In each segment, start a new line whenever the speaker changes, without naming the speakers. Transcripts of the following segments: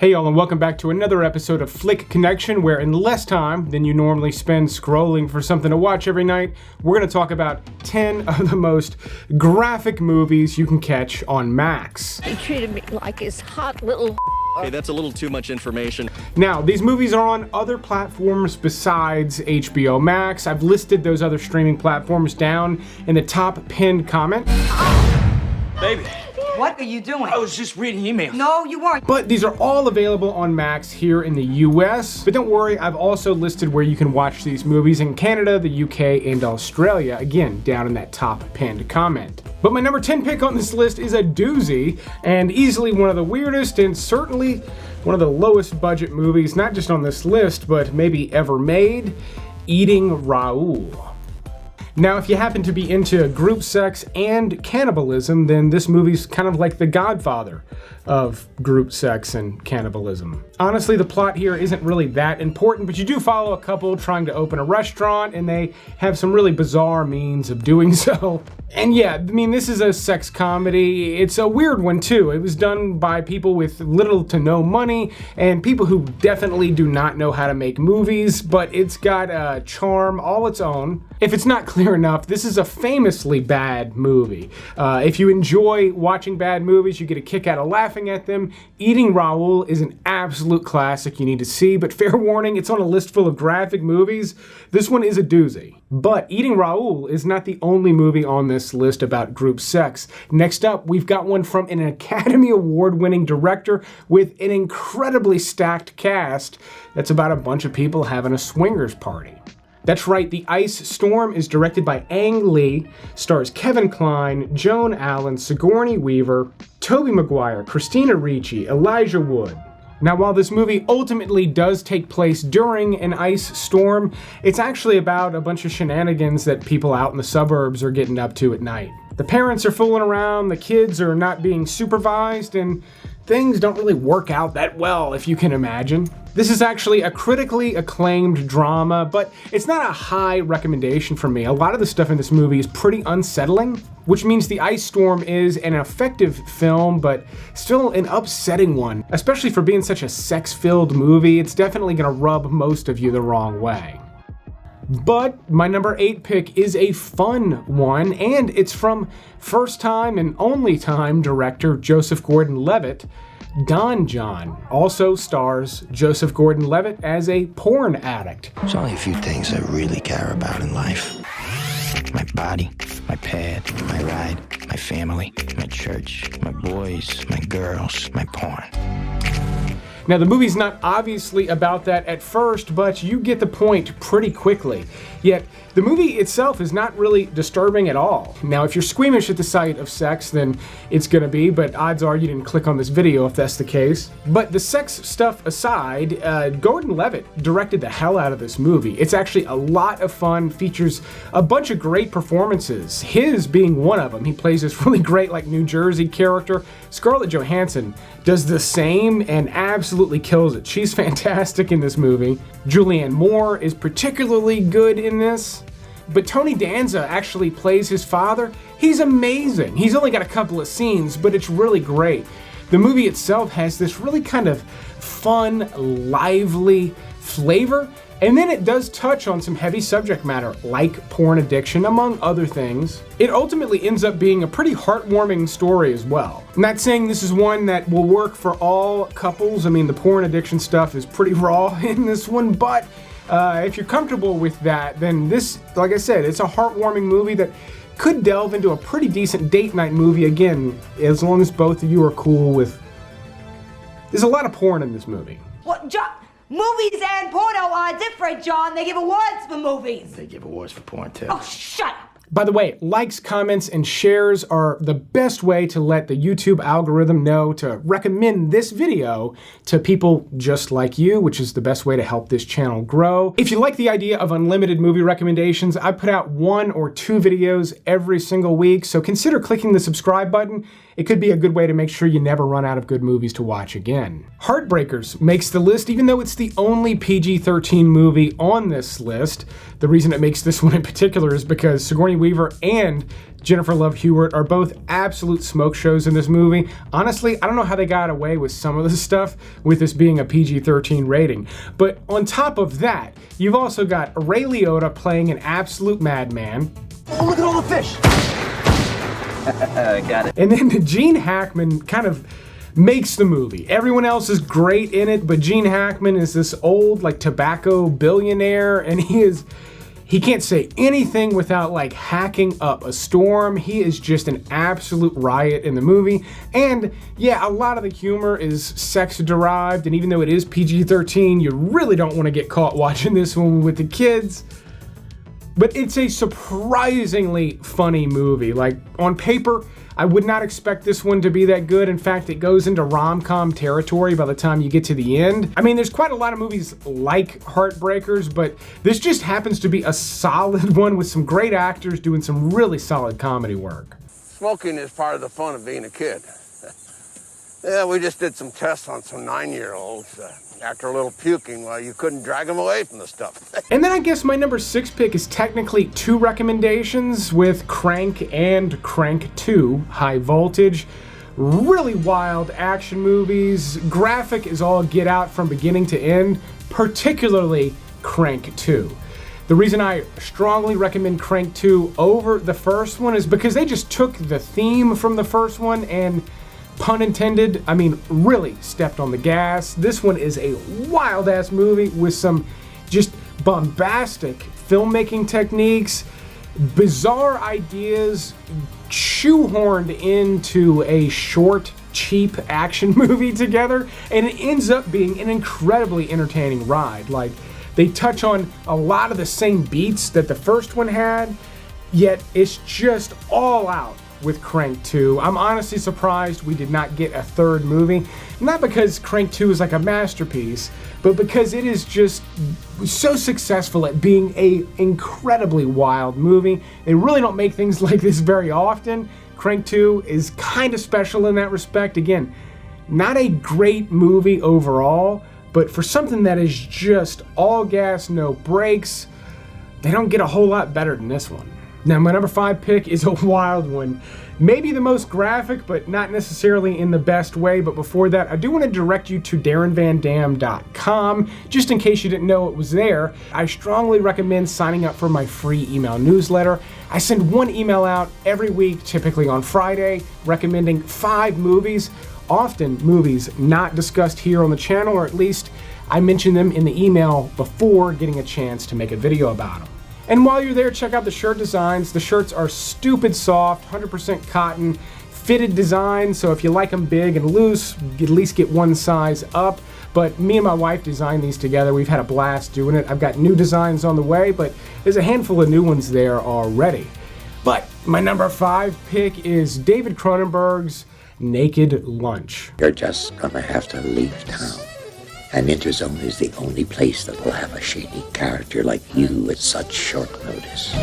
Hey y'all, and welcome back to another episode of Flick Connection, where in less time than you normally spend scrolling for something to watch every night, we're going to talk about 10 of the most graphic movies you can catch on Max.
He treated me like his hot little
Hey, that's a little too much information.
Now, these movies are on other platforms besides HBO Max. I've listed those other streaming platforms down in the top pinned comment.
Baby,
what are you doing?
I was just reading emails.
No, you weren't.
But these are all available on Max here in the US. But don't worry, I've also listed where you can watch these movies in Canada, the UK, and Australia, again, down in that top pinned comment. But my number 10 pick on this list is a doozy, and easily one of the weirdest and certainly one of the lowest budget movies, not just on this list, but maybe ever made, Eating Raoul. Now, if you happen to be into group sex and cannibalism, then this movie's kind of like the godfather of group sex and cannibalism. Honestly, the plot here isn't really that important, but you do follow a couple trying to open a restaurant, and they have some really bizarre means of doing so. And yeah, I mean, this is a sex comedy. It's a weird one, too. It was done by people with little to no money, and people who definitely do not know how to make movies, but it's got a charm all its own. If it's not clear enough, this is a famously bad movie. If you enjoy watching bad movies, you get a kick out of laughing at them. Eating Raoul is an absolute classic you need to see, but fair warning, it's on a list full of graphic movies. This one is a doozy. But Eating Raoul is not the only movie on this list about group sex. Next up, we've got one from an Academy Award-winning director with an incredibly stacked cast that's about a bunch of people having a swingers party. That's right, The Ice Storm is directed by Ang Lee, stars Kevin Kline, Joan Allen, Sigourney Weaver, Tobey Maguire, Christina Ricci, Elijah Wood. Now, while this movie ultimately does take place during an ice storm, it's actually about a bunch of shenanigans that people out in the suburbs are getting up to at night. The parents are fooling around, the kids are not being supervised, and things don't really work out that well, if you can imagine. This is actually a critically acclaimed drama, but it's not a high recommendation for me. A lot of the stuff in this movie is pretty unsettling, which means The Ice Storm is an effective film, but still an upsetting one. Especially for being such a sex-filled movie, it's definitely gonna rub most of you the wrong way. But my number 8 pick is a fun one, and it's from first-time and only-time director Joseph Gordon-Levitt. Don John also stars Joseph Gordon-Levitt as a porn addict.
There's only a few things I really care about in life. My body, my pad, my ride, my family, my church, my boys, my girls, my porn.
Now, the movie's not obviously about that at first, but you get the point pretty quickly. Yet, the movie itself is not really disturbing at all. Now, if you're squeamish at the sight of sex, then it's gonna be, but odds are you didn't click on this video if that's the case. But the sex stuff aside, Gordon-Levitt directed the hell out of this movie. It's actually a lot of fun, features a bunch of great performances, his being one of them. He plays this really great, like, New Jersey character. Scarlett Johansson does the same and absolutely kills it. She's fantastic in this movie. Julianne Moore is particularly good in this. But Tony Danza actually plays his father. He's amazing. He's only got a couple of scenes, but it's really great. The movie itself has this really kind of fun, lively flavor, and then it does touch on some heavy subject matter, like porn addiction, among other things. It ultimately ends up being a pretty heartwarming story as well. I'm not saying this is one that will work for all couples. I mean, the porn addiction stuff is pretty raw in this one, but if you're comfortable with that, then this, like I said, it's a heartwarming movie that could delve into a pretty decent date night movie, again, as long as both of you are cool with... There's a lot of porn in this movie.
What, John? Movies and porno are different, John. They give awards for movies.
They give awards for porn, too.
Oh, shut up.
By the way, likes, comments, and shares are the best way to let the YouTube algorithm know to recommend this video to people just like you, which is the best way to help this channel grow. If you like the idea of unlimited movie recommendations, I put out 1 or 2 videos every single week, so consider clicking the subscribe button. It could be a good way to make sure you never run out of good movies to watch again. Heartbreakers makes the list, even though it's the only PG-13 movie on this list. The reason it makes this one in particular is because Sigourney Weaver and Jennifer Love Hewitt are both absolute smoke shows in this movie. Honestly, I don't know how they got away with some of this stuff with this being a PG-13 rating. But on top of that, you've also got Ray Liotta playing an absolute madman.
Oh, look at all the fish. Got it.
And then Gene Hackman kind of makes the movie. Everyone else is great in it, but Gene Hackman is this old, like, tobacco billionaire, and he can't say anything without, like, hacking up a storm. He is just an absolute riot in the movie. And yeah, a lot of the humor is sex-derived, and even though it is PG-13, you really don't want to get caught watching this one with the kids. But it's a surprisingly funny movie. Like, on paper, I would not expect this one to be that good. In fact, it goes into rom-com territory by the time you get to the end. I mean, there's quite a lot of movies like Heartbreakers, but this just happens to be a solid one with some great actors doing some really solid comedy work.
Smoking is part of the fun of being a kid. Yeah, we just did some tests on some 9-year-olds. After a little puking, well, you couldn't drag them away from the stuff.
And then I guess my number 6 pick is technically 2 recommendations with Crank and Crank 2, High Voltage. Really wild action movies. Graphic is all get out from beginning to end, particularly Crank 2. The reason I strongly recommend Crank 2 over the first one is because they just took the theme from the first one and, pun intended, I mean, really stepped on the gas. This one is a wild-ass movie with some just bombastic filmmaking techniques, bizarre ideas shoehorned into a short, cheap action movie together, and it ends up being an incredibly entertaining ride. Like, they touch on a lot of the same beats that the first one had, yet it's just all out with Crank 2. I'm honestly surprised we did not get a third movie. Not because Crank 2 is like a masterpiece, but because it is just so successful at being a incredibly wild movie. They really don't make things like this very often. Crank 2 is kind of special in that respect. Again, not a great movie overall, but for something that is just all gas, no brakes, they don't get a whole lot better than this one. Now, my number 5 pick is a wild one. Maybe the most graphic, but not necessarily in the best way. But before that, I do want to direct you to DarrenVanDam.com, just in case you didn't know it was there. I strongly recommend signing up for my free email newsletter. I send one email out every week, typically on Friday, recommending 5 movies, often movies not discussed here on the channel, or at least I mention them in the email before getting a chance to make a video about them. And while you're there, check out the shirt designs. The shirts are stupid soft, 100% cotton, fitted design, so if you like them big and loose, at least get one size up. But me and my wife designed these together. We've had a blast doing it. I've got new designs on the way, but there's a handful of new ones there already. But my number 5 pick is David Cronenberg's Naked Lunch.
You're just gonna have to leave town. And Interzone is the only place that will have a shady character like you at such short notice.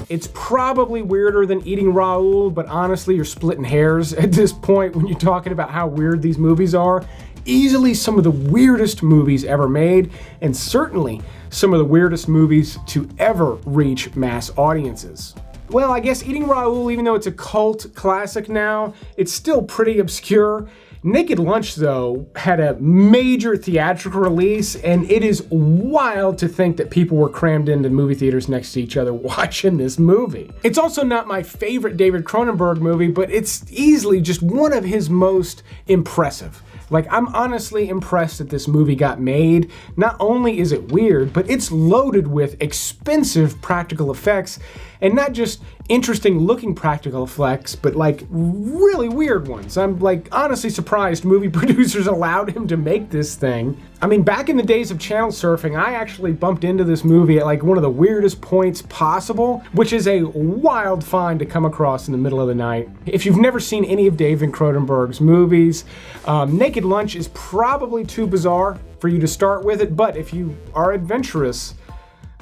It's probably weirder than eating Raoul, but honestly, you're splitting hairs at this point when you're talking about how weird these movies are. Easily some of the weirdest movies ever made, and certainly some of the weirdest movies to ever reach mass audiences. Well, I guess eating Raoul, even though it's a cult classic now, it's still pretty obscure. Naked Lunch, though, had a major theatrical release, and it is wild to think that people were crammed into movie theaters next to each other watching this movie. It's also not my favorite David Cronenberg movie, but it's easily just one of his most impressive. Like, I'm honestly impressed that this movie got made. Not only is it weird, but it's loaded with expensive practical effects, and not just interesting looking practical effects, but like really weird ones. I'm like honestly surprised movie producers allowed him to make this thing. I mean, back in the days of channel surfing, I actually bumped into this movie at like one of the weirdest points possible, which is a wild find to come across in the middle of the night. If you've never seen any of David Cronenberg's movies, Naked Lunch is probably too bizarre for you to start with it, but if you are adventurous,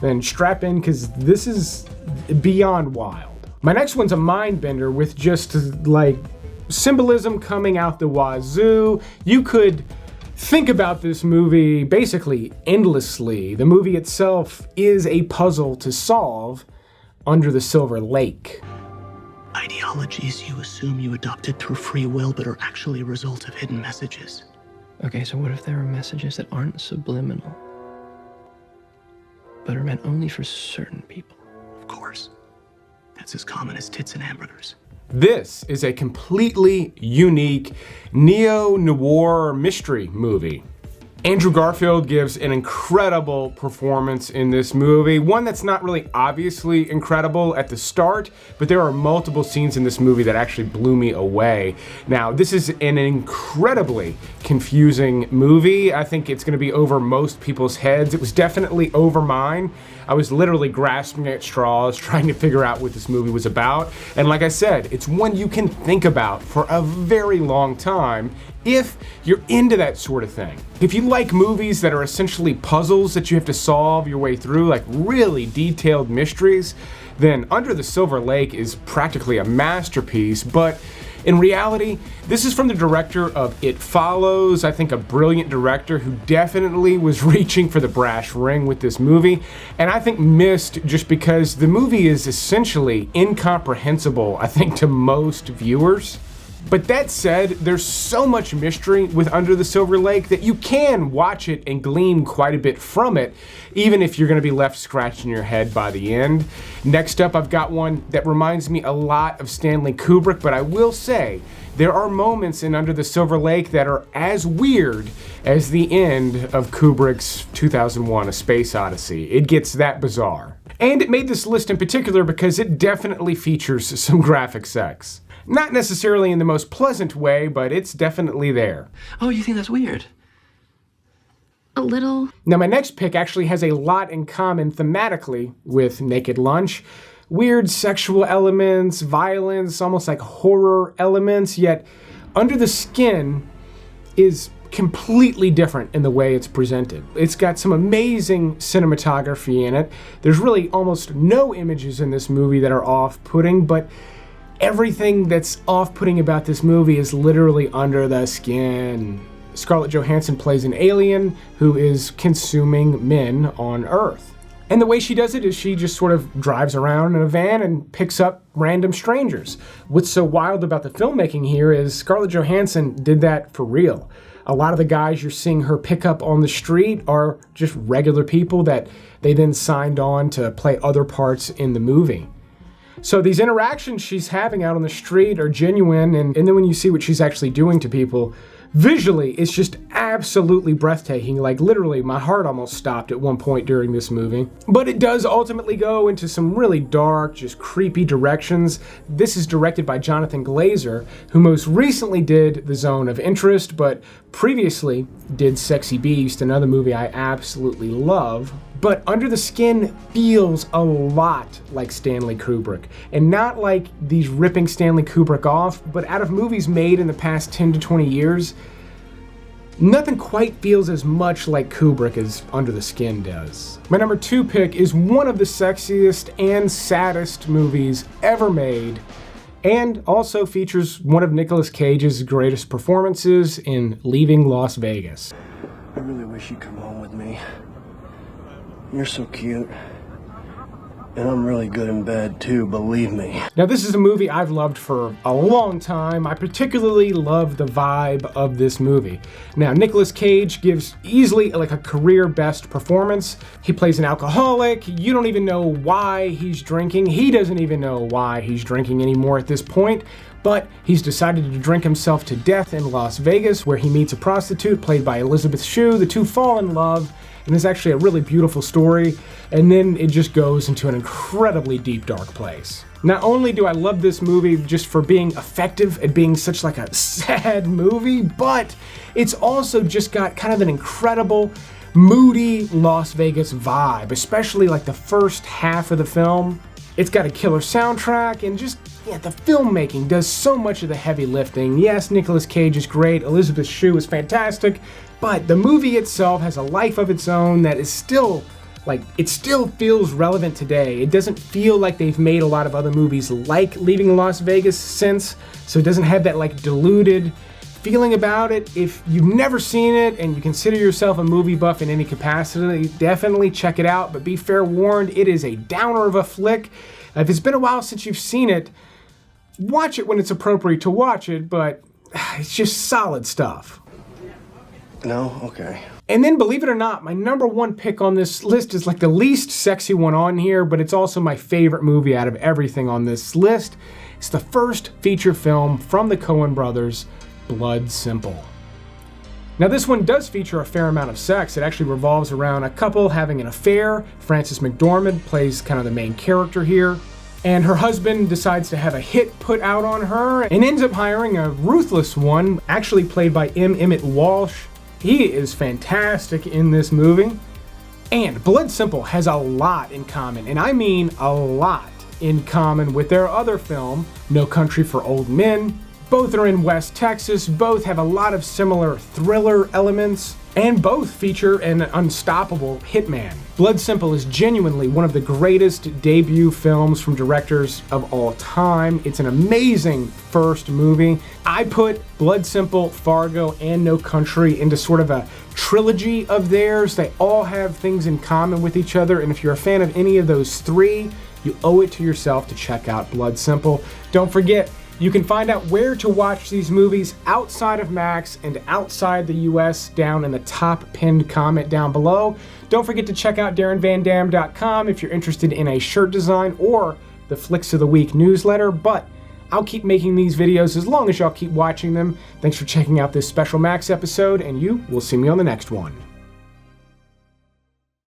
then strap in, because this is beyond wild. My next one's a mind bender with just like symbolism coming out the wazoo. You could think about this movie basically endlessly. The movie itself is a puzzle to solve Under the Silver Lake.
Ideologies you assume you adopted through free will but are actually a result of hidden messages.
Okay, so what if there are messages that aren't subliminal, but are meant only for certain people?
Of course. That's as common as tits and hamburgers.
This is a completely unique neo-noir mystery movie. Andrew Garfield gives an incredible performance in this movie, one that's not really obviously incredible at the start, but there are multiple scenes in this movie that actually blew me away. Now, this is an incredibly confusing movie. I think it's going to be over most people's heads. It was definitely over mine. I was literally grasping at straws trying to figure out what this movie was about. And like I said, it's one you can think about for a very long time if you're into that sort of thing. If you like movies that are essentially puzzles that you have to solve your way through, like really detailed mysteries, then Under the Silver Lake is practically a masterpiece. But in reality, this is from the director of It Follows, I think a brilliant director who definitely was reaching for the brass ring with this movie, and I think missed just because the movie is essentially incomprehensible, I think, to most viewers. But that said, there's so much mystery with Under the Silver Lake that you can watch it and glean quite a bit from it, even if you're going to be left scratching your head by the end. Next up, I've got one that reminds me a lot of Stanley Kubrick, but I will say there are moments in Under the Silver Lake that are as weird as the end of Kubrick's 2001: A Space Odyssey. It gets that bizarre. And it made this list in particular because it definitely features some graphic sex. Not necessarily in the most pleasant way, but it's definitely there.
Oh, you think that's weird?
A little.
Now, my next pick actually has a lot in common thematically with Naked Lunch. Weird sexual elements, violence, almost like horror elements, yet Under the Skin is completely different in the way it's presented. It's got some amazing cinematography in it. There's really almost no images in this movie that are off-putting, but everything that's off-putting about this movie is literally under the skin. Scarlett Johansson plays an alien who is consuming men on Earth. And the way she does it is she just sort of drives around in a van and picks up random strangers. What's so wild about the filmmaking here is Scarlett Johansson did that for real. A lot of the guys you're seeing her pick up on the street are just regular people that they then signed on to play other parts in the movie. So these interactions she's having out on the street are genuine, and then when you see what she's actually doing to people, visually, it's just absolutely breathtaking. Like, literally, my heart almost stopped at one point during this movie. But it does ultimately go into some really dark, just creepy directions. This is directed by Jonathan Glazer, who most recently did The Zone of Interest, but previously did Sexy Beast, another movie I absolutely love. But Under the Skin feels a lot like Stanley Kubrick. And not like these ripping Stanley Kubrick off, but out of movies made in the past 10 to 20 years, nothing quite feels as much like Kubrick as Under the Skin does. My number 2 pick is one of the sexiest and saddest movies ever made, and also features one of Nicolas Cage's greatest performances in Leaving Las Vegas.
I really wish you'd come home with me. You're so cute. And I'm really good in bed too, believe me.
Now, this is a movie I've loved for a long time. I particularly love the vibe of this movie. Now, Nicolas Cage gives easily like a career best performance. He plays an alcoholic. You don't even know why he's drinking. He doesn't even know why he's drinking anymore at this point. But he's decided to drink himself to death in Las Vegas, where he meets a prostitute played by Elizabeth Shue. The two fall in love. And it's actually a really beautiful story, and then it just goes into an incredibly deep, dark place. Not only do I love this movie just for being effective at being such like a sad movie, but it's also just got kind of an incredible, moody Las Vegas vibe, especially like the first half of the film. It's got a killer soundtrack, and just, the filmmaking does so much of the heavy lifting. Yes, Nicolas Cage is great, Elizabeth Shue is fantastic, but the movie itself has a life of its own that is still, it still feels relevant today. It doesn't feel like they've made a lot of other movies like Leaving Las Vegas since, so it doesn't have that diluted feeling about it. If you've never seen it and you consider yourself a movie buff in any capacity, definitely check it out, but be fair warned, it is a downer of a flick. If it's been a while since you've seen it, watch it when it's appropriate to watch it, but it's just solid stuff.
No? Okay.
And then, believe it or not, my number one pick on this list is like the least sexy one on here, but it's also my favorite movie out of everything on this list. It's the first feature film from the Coen brothers, Blood Simple. Now, this one does feature a fair amount of sex. It actually revolves around a couple having an affair. Frances McDormand plays kind of the main character here. And her husband decides to have a hit put out on her and ends up hiring a ruthless one, actually played by Emmett Walsh. He is fantastic in this movie. And Blood Simple has a lot in common, and I mean a lot in common with their other film, No Country for Old Men. Both are in West Texas, both have a lot of similar thriller elements, and both feature an unstoppable hitman. Blood Simple is genuinely one of the greatest debut films from directors of all time. It's an amazing first movie. I put Blood Simple, Fargo, and No Country into sort of a trilogy of theirs. They all have things in common with each other, and if you're a fan of any of those three, you owe it to yourself to check out Blood Simple. Don't forget, you can find out where to watch these movies outside of Max and outside the US down in the top pinned comment down below. Don't forget to check out DarrenVanDam.com if you're interested in a shirt design or the Flicks of the Week newsletter, but I'll keep making these videos as long as y'all keep watching them. Thanks for checking out this special Max episode, and you will see me on the next one.